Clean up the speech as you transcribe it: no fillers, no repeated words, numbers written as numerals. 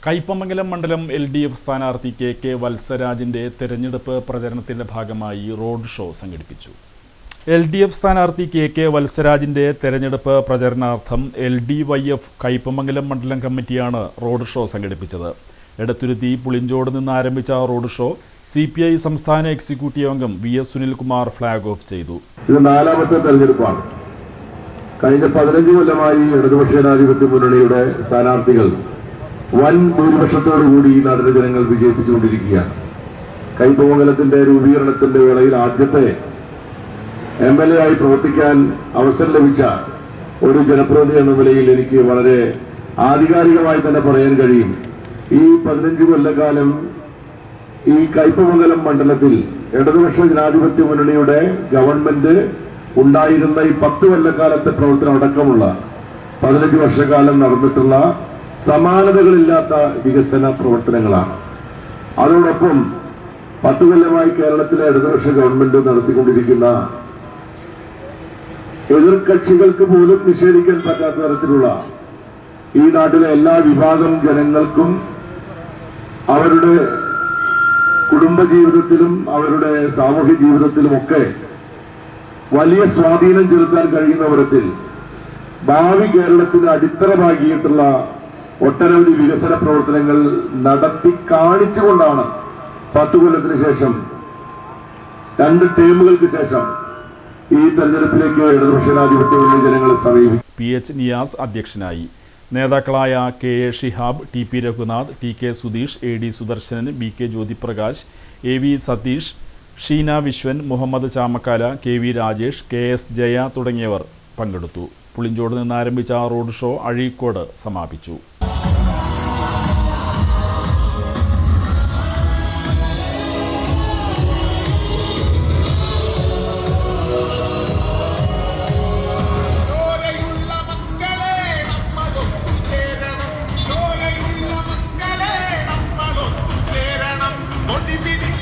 കയ്പമംഗലം മണ്ഡലം LDF സ്ഥാനാർത്ഥി KK വത്സരാജിന്റെ തെരഞ്ഞെടുപ്പ് പ്രചരണത്തിന്റെ ഭാഗമായി റോഡ് ഷോ സംഘടിപ്പിച്ചു. LDF സ്ഥാനാർത്ഥി KK വത്സരാജിന്റെ തെരഞ്ഞെടുപ്പ് പ്രചരണാർത്ഥം LDYF കയ്പമംഗലം മണ്ഡലം കമ്മിറ്റിയാണ് റോഡ് ഷോ സംഘടിപ്പിച്ചത്. എടത്തുരുത്തി പുളിഞ്ചോട് നിന്ന് ആരംഭിച്ച റോഡ് ഷോ CPI സംസ്ഥാന എക്സിക്യൂട്ടീവ് അംഗം VS സുനിൽകുമാർ ഫ്ലാഗ് ഓഫ് ചെയ്തു. ഇത് നാലാമത്തെ തെരഞ്ഞെടുപ്പാണ്. കഴിഞ്ഞ 15 കൊല്ലമായി ഇടതുപക്ഷ ജനാധിപത്യ മുന്നണിയുടെ സ്ഥാനാർത്ഥികൾ വൻ ഭൂരിപക്ഷത്തോടുകൂടി ഈ നാടിന്റെ ജനങ്ങൾ വിജയിപ്പിച്ചുകൊണ്ടിരിക്കുകയാണ്. കയ്പമംഗലത്തിന്റെ രൂപീകരണത്തിന്റെ വേളയിൽ ആദ്യത്തെ MLA ആയി പ്രവർത്തിക്കാൻ അവസരം ലഭിച്ച ഒരു ജനപ്രതിനിധി എന്ന നിലയിൽ എനിക്ക് വളരെ ആധികാരികമായി തന്നെ പറയാൻ കഴിയും, ഈ 15 കൊല്ലക്കാലം ഈ കയ്പമംഗലം മണ്ഡലത്തിൽ ഇടതുപക്ഷ ജനാധിപത്യ മുന്നണിയുടെ ഗവൺമെന്റ് ഉണ്ടായിരുന്ന ഈ 10 കൊല്ലക്കാലത്തെ പ്രവർത്തനം അടക്കമുള്ള 15 വർഷക്കാലം നടന്നിട്ടുള്ള സമാനതകളില്ലാത്ത വികസന പ്രവർത്തനങ്ങളാണ്. അതോടൊപ്പം 10 കൊല്ലമായി കേരളത്തിലെ ഇടതുപക്ഷ ഗവൺമെന്റ് നടത്തിക്കൊണ്ടിരിക്കുന്ന എതിർകക്ഷികൾക്ക് പോലും നിഷേധിക്കാൻ പറ്റാത്ത തരത്തിലുള്ള ഈ നാട്ടിലെ എല്ലാ വിഭാഗം ജനങ്ങൾക്കും അവരുടെ കുടുംബജീവിതത്തിലും അവരുടെ സാമൂഹ്യ ജീവിതത്തിലുമൊക്കെ വലിയ സ്വാധീനം ചെലുത്താൻ കഴിയുന്ന വിധത്തിൽ ഭാവി കേരളത്തിന് അടിത്തറ പാകിയിട്ടുള്ള ഒട്ടനവധി വികസന പ്രവർത്തനങ്ങൾ നടത്തി കാണിച്ചുകൊണ്ടാണ് 10 കൊല്ലത്തിന് ശേഷം 2 ടേമുകൾക്ക് ശേഷം ഈ തെരഞ്ഞെടുപ്പിലേക്ക് ഇടതുപക്ഷ ജനാധിപത്യ മുന്നണി ജനങ്ങളെ സമീപിക്കും. PH നിയാസ് അധ്യക്ഷനായി. നേതാക്കളായ KA Shihab, TP Raghunath, TK Sudheesh, AD Sudarsanan, BK Jyothiprakash, AV Satheesh, Sheena Viswan, Muhammad Chamakkala, KV Rajesh, KS Jaya തുടങ്ങിയവർ പങ്കെടുത്തു. പുളിഞ്ചോട് നിന്ന് ആരംഭിച്ച റോഡ് ഷോ അഴീക്കോട് സമാപിച്ചു. Motivate